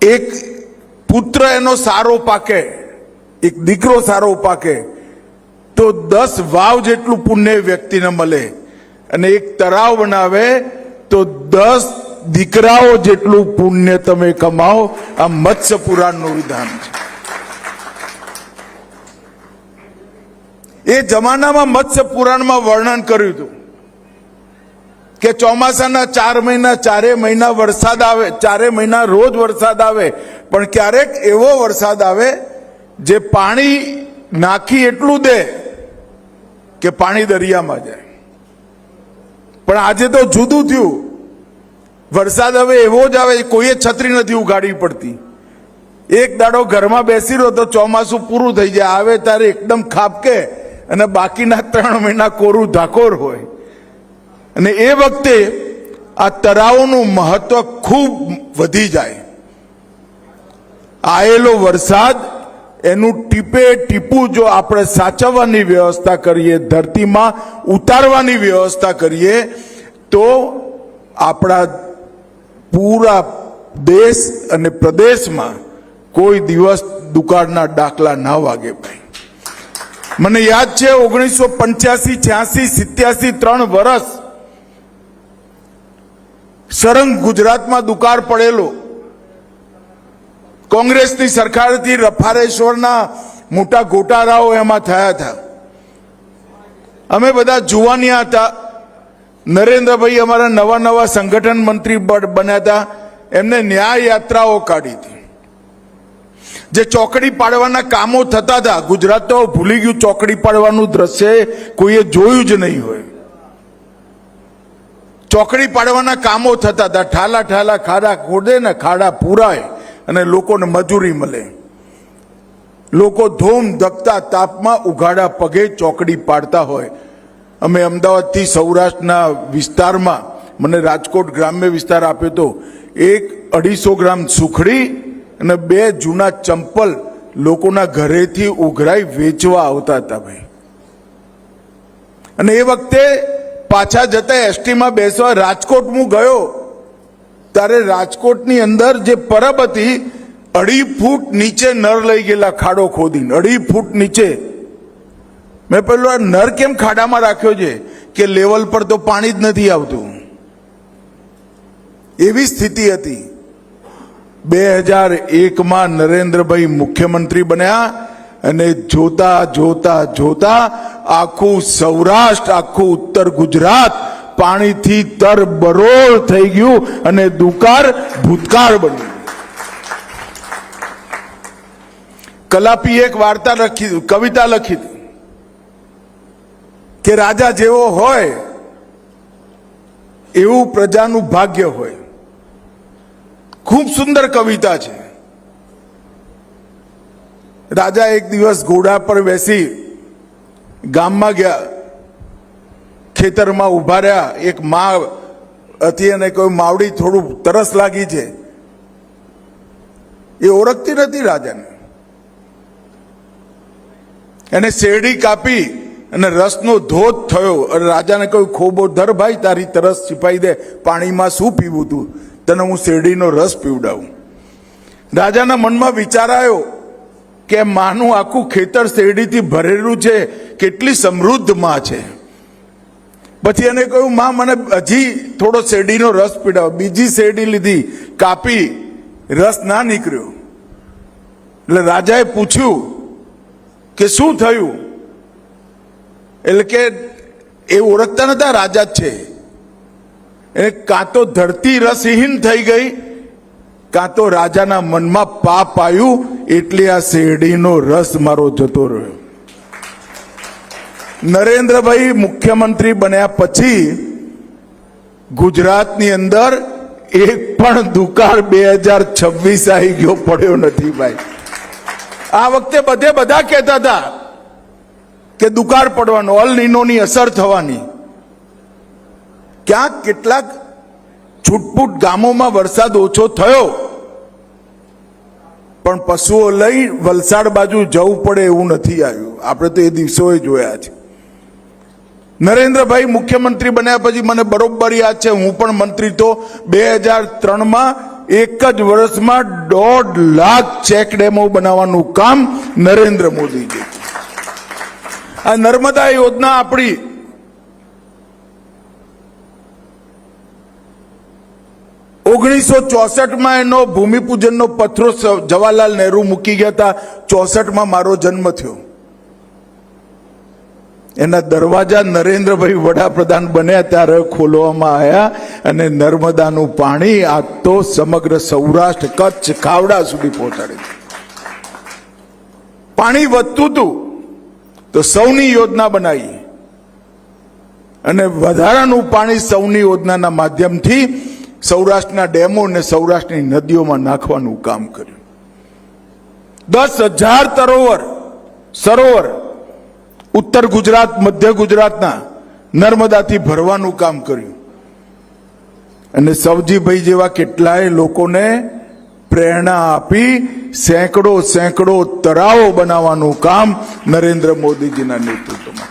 એક પુત્ર એનો સારો પાકે, એક દીકરો સારો પાકે તો 10 વાવ જેટલું પુણ્ય વ્યક્તિને મળે, અને એક તળાવ બનાવે તો 10 દીકરાઓ જેટલું પુણ્ય તમે કમાઓ. આ મત્સ્ય પુરાણનું વિધાન છે. એ જમાનામાં મત્સ્ય પુરાણમાં વર્ણન કર્યું હતું કે ચોમાસાના 4 મહિના 4 મહિના વરસાદ આવે, 4 મહિના રોજ વરસાદ આવે, પણ ક્યારેક એવો વરસાદ આવે જે પાણી નાખી એટલું દે કે પાણી દરિયામાં જાય. પણ આજે તો જુદું થયું. વરસાદ હવે એવો જ આવે, કોઈએ છત્રી નથી ઉગાડવી પડતી. એક દાડો ઘરમાં બેસી રહ્યો તો ચોમાસું પૂરું થઈ જાય, આવે ત્યારે એકદમ ખાબકે અને બાકીના 3 મહિના કોરું ધાકોર હોય. અને એ વખતે આ તળાવોનું મહત્વ ખૂબ વધી જાય. આયેલો વરસાદ એનું ટીપે ટીપું જો આપણે સાચવવાની વ્યવસ્થા કરીએ, ધરતીમાં ઉતારવાની વ્યવસ્થા કરીએ, તો આપણા પૂરા દેશ અને પ્રદેશમાં કોઈ દિવસ દુકાળના ડાકલા ના વાગે. ભાઈ, મને યાદ છે 1985, 86, 87 3 વર્ષ સરંગ ગુજરાતમાં દુકાળ પડેલો. કોંગ્રેસની સરકારથી રફારેશ્વરના મોટા ગોટાળાઓ એમાં થયા હતા. અમે બધા જુવાનિયા હતા. નરેન્દ્રભાઈ અમારા નવા સંગઠન મંત્રી બન્યા હતા. એમને ન્યાય યાત્રાઓ કાઢી હતી. જે ચોકડી પાડવાના કામો થતા હતા, ગુજરાત તો ભૂલી ગયું ચોકડી પાડવાનું દ્રશ્ય કોઈએ જોયું જ નહીં હોય. ચોકડી પાડવાના કામો થતા હતા. ઠાલા ઠાલા ખાડા ખોદે ને ખાડા પૂરાય અને લોકોને મજૂરી મળે. લોકો ધૂમ ધકતા તાપમાં ઉઘાડા પગે ચોકડી પાડતા હોય. અમે અમદાવાદથી સૌરાષ્ટ્રના વિસ્તારમાં, મને રાજકોટ ગ્રામ્ય વિસ્તાર આપ્યો તો, 1-250 ગ્રામ સુખડી અને 2 જૂના ચંપલ લોકોના ઘરેથી ઉઘરાઈ વેચવા આવતા હતા. ભાઈ, અને એ વખતે પાછા જતા એસટીમાં બેસવા રાજકોટ હું ગયો ત્યારે રાજકોટની અંદર જે પરબ હતી, 2.5 ફૂટ નીચે નર લઈ ગયેલા ખાડો ખોદીને. 2.5 ફૂટ નીચે. મેં પેલો આ નર કેમ ખાડામાં રાખ્યો છે? કે લેવલ પર તો પાણી જ નથી આવતું. એવી સ્થિતિ હતી. 2001માં નરેન્દ્રભાઈ મુખ્યમંત્રી બન્યા અને જોતા જોતા જોતા આખું સૌરાષ્ટ્ર, આખું ઉત્તર ગુજરાત પાણીથી તરબરોળ થઈ ગયું અને દુકાળ ભૂતકાળ બન્યું. કલાપી એક વાર્તા લખી, કવિતા લખી હતી કે રાજા જેવો હોય એવું પ્રજાનું ભાગ્ય હોય. ખૂબ સુંદર કવિતા છે. રાજા એક દિવસ ઘોડા પર બેસી ગામમાં ગયા. ખેતરમાં ઉભા રહ્યા. એક મા હતી અને કોઈ માવડી થોડું તરસ લાગી છે. એ ઓળખતી નથી રાજાને. એને શેરડી કાપી અને રસનો ધોધ થયો. અને રાજાને કહ્યું, ખોબો ધર ભાઈ, તારી તરસ छिपाई દે. પાણીમાં શું પીવું તું? તને હું શેરડીનો રસ પીવડાવું. રાજાના મનમાં વિચાર આવ્યો કે માનું આખું ખેતર શેરડીથી ભરેલું છે, કેટલી સમૃદ્ધ માં છે. પછી એને કહ્યું, માં મને હજી થોડો શેરડીનો રસ પીવડાવો. બીજી શેરડી લીધી, કાપી, રસ ના નીકળ્યો. એટલે રાજાએ પૂછ્યું કે શું થયું? એટલે કે એ ઓળખતા નતા રાજા જ છે. એને કાં તો ધરતી રસહીન થઈ ગઈ, કાં તો રાજાના મનમાં પાપ આવ્યું, એટલે આ શેરડીનો રસ મારો જતો રહ્યો. નરેન્દ્રભાઈ મુખ્યમંત્રી બન્યા પછી ગુજરાતની અંદર એક પણ દુકાળ 2026 આવી ગયો પડ્યો નથી. ભાઈ, આ વખતે બધા કહેતા હતા કે દુકાળ પડવાનો, અલ નીનોની અસર થવાની. ક્યાંક કેટલાક છૂટપૂટ ગામોમાં વરસાદ ઓછો થયો, પણ પશુઓ લઈ વલસાડ બાજુ જવું પડે એવું નથી આવ્યું. આપણે તો એ દિવસોએ જોયા છે. નરેન્દ્રભાઈ મુખ્યમંત્રી બન્યા પછી મને બરોબર યાદ છે, હું પણ મંત્રી તો 2003માં એક જ વર્ષમાં 1.5 લાખ ચેક ડેમો બનાવવાનું કામ નરેન્દ્ર મોદીજી. આ નર્મદા યોજના આપણી 1964 એનો ભૂમિપૂજનનો પથ્થરો જવાહરલાલ નહેરુ મૂકી ગયા હતા. 64 મારો જન્મ થયો. એના દરવાજા નરેન્દ્રભાઈ વડાપ્રધાન બન્યા ત્યારે ખોલવામાં આવ્યા અને નર્મદાનું પાણી આ તો સમગ્ર સૌરાષ્ટ્ર, કચ્છ, ખાવડા સુધી પહોંચાડ્યું. પાણી વધતું હતું તો સૌની યોજના બનાવી અને વધારાનું પાણી સૌની યોજનાના માધ્યમથી સૌરાષ્ટ્રના ડેમો અને સૌરાષ્ટ્રની નદીઓમાં નાખવાનું કામ કર્યું. 10,000 સરોવર ઉત્તર ગુજરાત, મધ્ય ગુજરાતના નર્મદાથી ભરવાનું કામ કર્યું અને સવજીભાઈ જેવા કેટલાય લોકોને પ્રેરણા આપી સેંકડો તળાવો બનાવવાનું કામ નરેન્દ્ર મોદીજીના નેતૃત્વમાં.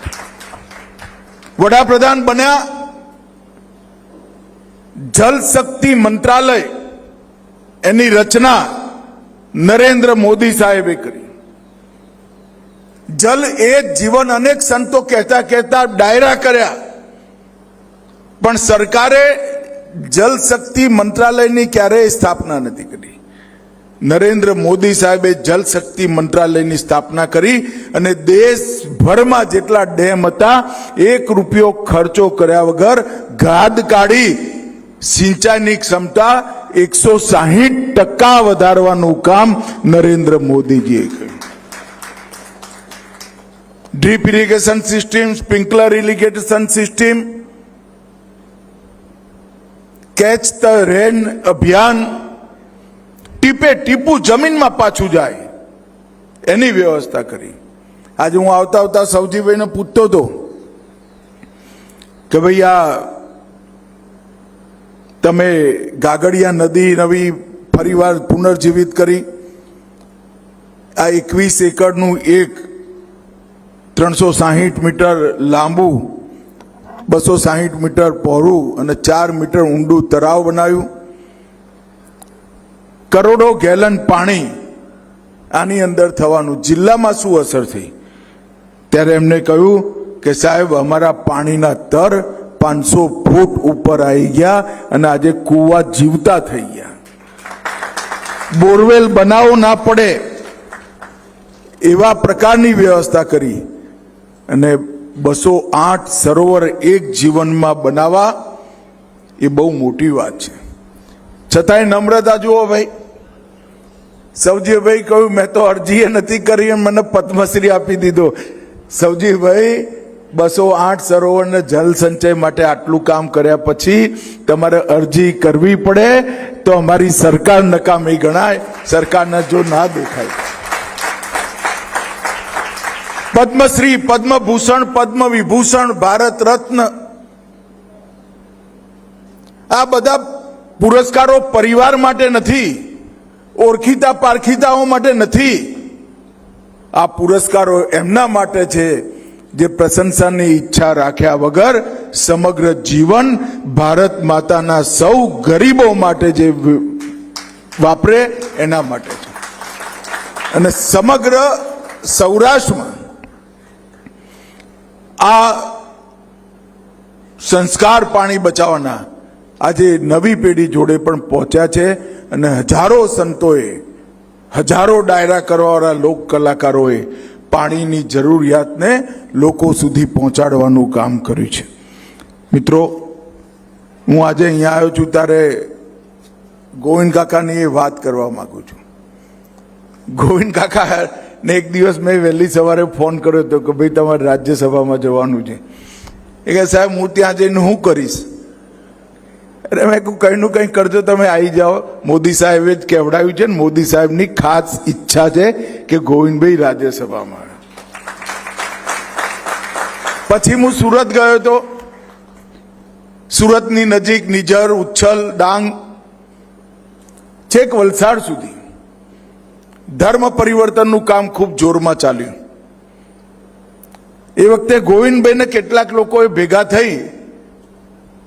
વડાપ્રધાન બન્યા, જલ શક્તિ મંત્રાલય એની રચના નરેન્દ્ર મોદી સાહેબે કરી. જલ એ જીવન, અનેક સંતો કહેતા ડાયરા કર્યા, પણ સરકારે જલ શક્તિ મંત્રાલયની ક્યારેય સ્થાપના નથી કરી. નરેન્દ્ર મોદી સાહેબે જલ શક્તિ મંત્રાલયની સ્થાપના કરી અને દેશભરમાં જેટલા ડેમ હતા 1 રૂપિયો ખર્ચો કર્યા વગર ગાદ કાઢી સિંચાઈની ક્ષમતા 160% વધારવાનું કામ નરેન્દ્ર મોદીજીએ કર્યું. Drip irrigation system, sprinkler irrigation system, catch the rain અભિયાન, ટીપે ટીપું જમીનમાં પાછું જાય એની વ્યવસ્થા કરી. આજે હું આવતા સવજીભાઈને પૂછતો હતો કે ભાઈ આ તમે ગાગડિયા નદી નવી ફરીવાર પુનર્જીવિત કરી, આ 21 એકરનું એક 360 મીટર લાંબુ, 260 મીટર પહોળું અને 4 મીટર ઊંડું તળાવ બનાવ્યું. કરોડો ગેલન પાણી આની અંદર થવાનું. જિલ્લામાં શું અસર થઈ? ત્યારે એમને કહ્યું કે સાહેબ અમારા પાણીના તર 500 ફૂટ ઉપર આવી ગયા અને આજે કૂવા જીવતા થઈ ગયા. બોરવેલ બનાવવો ના પડે એવા પ્રકારની વ્યવસ્થા કરી અને 208 સરોવર એક જીવનમાં બનાવવા એ બહુ મોટી વાત છે. છતાંય નમ્રતા જુઓ ભાઈ. સવજીભાઈ કહ્યું મેં તો અરજી નથી કરી, મને પદ્મશ્રી આપી દીધો. સવજીભાઈ 208 સરોવરને જલ સંચય માટે આટલું કામ કર્યા પછી તમારે અરજી કરવી પડે તો અમારી સરકાર નકામી ગણાય, સરકારને જો ના દેખાય. પદ્મશ્રી, પદ્મભૂષણ, પદ્મ વિભૂષણ, ભારત રત્ન, આ બધા પુરસ્કારો પરિવાર માટે નથી, ઓળખીતા પારખીતાઓ માટે નથી. આ પુરસ્કારો એમના માટે છે જે પ્રશંસાની ઈચ્છા રાખ્યા વગર સમગ્ર જીવન ભારત માતાના સૌ ગરીબો માટે જે વાપરે એના માટે છે. અને સમગ્ર સૌરાષ્ટ્રમાં આ સંસ્કાર પાણી બચાવવાના આજે નવી પેઢી જોડે પણ પહોંચ્યા છે અને હજારો સંતોએ, હજારો ડાયરા કરવાવાળા લોક કલાકારોએ પાણીની જરૂરિયાતને લોકો સુધી પહોંચાડવાનું કામ કર્યું છે. મિત્રો, હું આજે અહીંયા આવ્યો છું ત્યારે ગોવિંદ કાકાની એ વાત કરવા માંગુ છું. ગોવિંદ કાકાને એક દિવસ મેં વહેલી સવારે ફોન કર્યો હતો કે ભાઈ તમારે રાજ્યસભામાં જવાનું છે. એ કહે સાહેબ હું ત્યાં જઈને હું કરીશ? અરે મેં કંઈનું કંઈ કરજો, તમે આવી જાઓ. મોદી સાહેબે જ કહેવડાવ્યું છે ને, મોદી સાહેબની ખાસ ઈચ્છા છે કે ગોવિંદભાઈ રાજ્યસભામાં આવે. પછી હું સુરત ગયો હતો. સુરતની નજીક નિઝર, ઉચ્છલ, ડાંગ, છેક વલસાડ સુધી ધર્મ પરિવર્તનનું કામ ખૂબ જોરમાં ચાલ્યું. એ વખતે ગોવિંદભાઈને કેટલાક લોકોએ ભેગા થઈ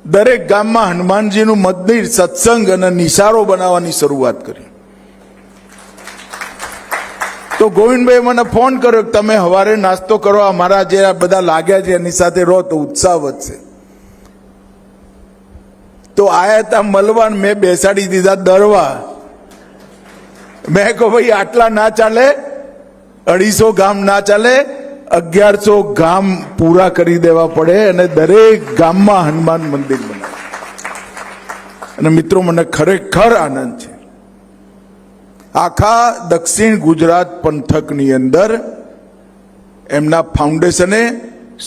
દરેક ગામમાં હનુમાનજીનું મંદિર, સત્સંગ અને નિશાળો બનાવવાની શરૂઆત કરી. તો ગોવિંદભાઈ મને ફોન કર્યો કે તમે સવારે નાસ્તો કરો, અમારા જે બધા લાગ્યા છે એની સાથે રહો તો ઉત્સાહ વધશે. તો આયા હતા મળવા, મેં બેસાડી દીધા દરવા. મેં કહું ભાઈ આટલા ના ચાલે, 250 ગામ ના ચાલે, 1100 ગામ પૂરા કરી દેવા પડે અને દરેક ગામમાં હનુમાન મંદિર બનાવે. અને મિત્રો મને ખરેખર આનંદ છે, આખા દક્ષિણ ગુજરાત પંથકની અંદર એમના ફાઉન્ડેશને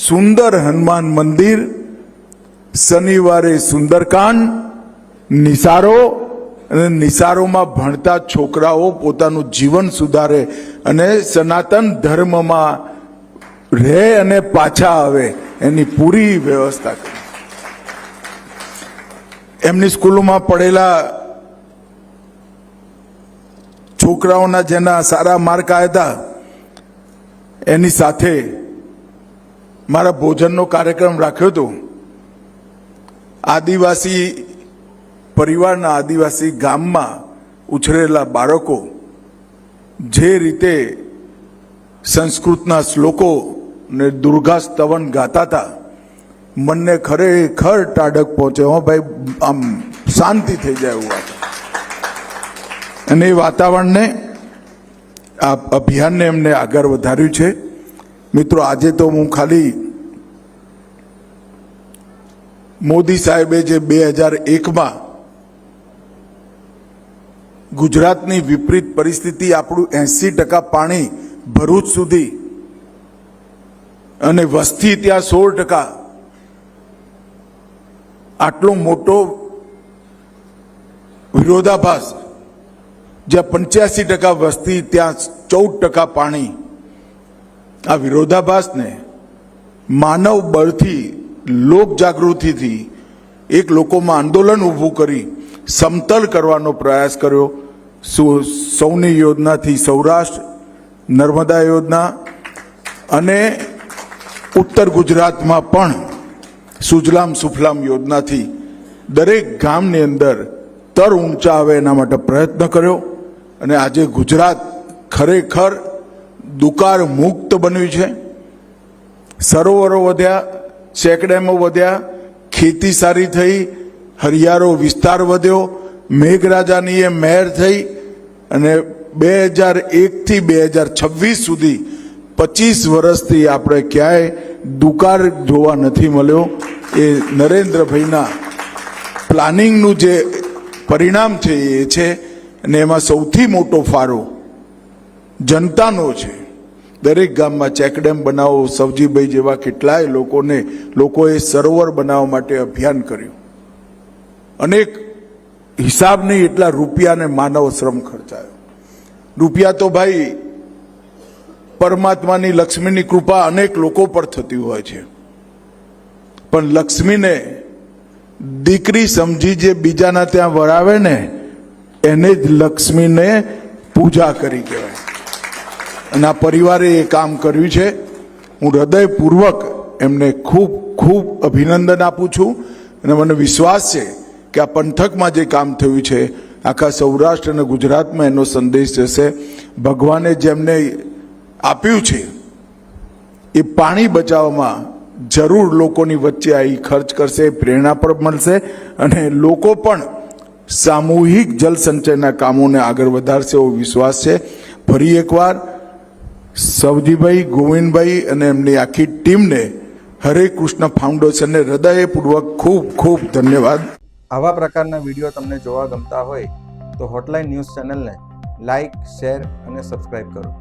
સુંદર હનુમાન મંદિર, શનિવારે સુંદરકાંડ, નિશાળો અને નિશાળોમાં ભણતા છોકરાઓ પોતાનું જીવન સુધારે અને સનાતન ધર્મમાં રહે અને પાછા આવે એની પૂરી વ્યવસ્થા કરી. એમની સ્કૂલોમાં પડેલા છોકરાઓના જેના સારા માર્ક આવ્યા હતા એની સાથે મારા ભોજનનો કાર્યક્રમ રાખ્યો હતો. આદિવાસી પરિવારના, આદિવાસી ગામમાં ઉછરેલા બાળકો જે રીતે સંસ્કૃતના શ્લોકો ને દુર્ગા સ્તવન ગાતા હતા, મનને ખરેખર ટાઢક પહોંચે. હો ભાઈ, આમ શાંતિ થઈ જાય એવું વાત. અને એ વાતાવરણને, આ અભિયાનને એમને આગળ વધાર્યું છે. મિત્રો, આજે તો હું ખાલી મોદી સાહેબે જે 2001માં ગુજરાતની વિપરીત પરિસ્થિતિ, આપણું 80% પાણી ભરૂચ સુધી અને વસ્તી ત્યાં 16%, આટલો મોટો વિરોધાભાસ, જ્યાં 85% વસ્તી ત્યાં 14% પાણી, આ વિરોધાભાસને માનવ બળથી, લોક જાગૃતિથી એક લોકોમાં આંદોલન ઊભું કરી સમતલ કરવાનો પ્રયાસ કર્યો. સૌની યોજનાથી સૌરાષ્ટ્ર, નર્મદા યોજના અને ઉત્તર ગુજરાતમાં પણ સુજલામ સુફલામ યોજનાથી દરેક ગામની અંદર તર ઊંચા આવે એના માટે પ્રયત્ન કર્યો. અને આજે ગુજરાત ખરેખર દુકાળ મુક્ત બન્યું છે. સરોવરો વધ્યા, ચેકડેમો વધ્યા, ખેતી સારી થઈ, હરિયાળો વિસ્તાર વધ્યો, મેઘરાજાની એ મહેર થઈ અને 2001 થી 2026 સુધી 25 વર્ષથી આપણે ક્યાંય દુકાળ જોવા નથી મળ્યો. એ નરેન્દ્રભાઈના પ્લાનિંગનું જે પરિણામ છે એ છે. અને એમાં સૌથી મોટો ફાળો જનતાનો છે. દરેક ગામમાં ચેકડેમ બનાવો, સવજીભાઈ જેવા કેટલાય લોકોએ સરોવર બનાવવા માટે અભિયાન કર્યું. અનેક હિસાબ નહીં એટલા રૂપિયા અને માનવ શ્રમ ખર્ચાયો. રૂપિયા તો ભાઈ પરમાત્માની, લક્ષ્મીની કૃપા અનેક લોકો પર થતી હોય છે, પણ લક્ષ્મીને દીકરી સમજી જે બીજાના ત્યાં વળાવે ને એને જ લક્ષ્મીને પૂજા કરી કહેવાય. અને આ પરિવારે એ કામ કર્યું છે. હું હૃદયપૂર્વક એમને ખૂબ ખૂબ અભિનંદન આપું છું. અને મને વિશ્વાસ છે કે આ પંથકમાં જે કામ થયું છે આખા સૌરાષ્ટ્ર અને ગુજરાતમાં એનો સંદેશ જશે. ભગવાને જેમને આપ્યું છે એ પાણી બચાવવામાં જરૂર લોકોની વચ્ચે આવી ખર્ચ કરશે, પ્રેરણા પણ મળશે અને લોકો પણ સામૂહિક જલ સંચયના કામોને આગળ વધારશે એવો વિશ્વાસ છે. ફરી એકવાર સવજીભાઈ, ગોવિંદભાઈ અને એમની આખી ટીમને, હરે કૃષ્ણ ફાઉન્ડેશનને હૃદયપૂર્વક ખૂબ ખૂબ ધન્યવાદ. આવા પ્રકારના વિડીયો તમને જોવા ગમતા હોય તો હોટલાઇન ન્યૂઝ ચેનલને લાઇક, શેર અને સબસ્ક્રાઇબ કરો.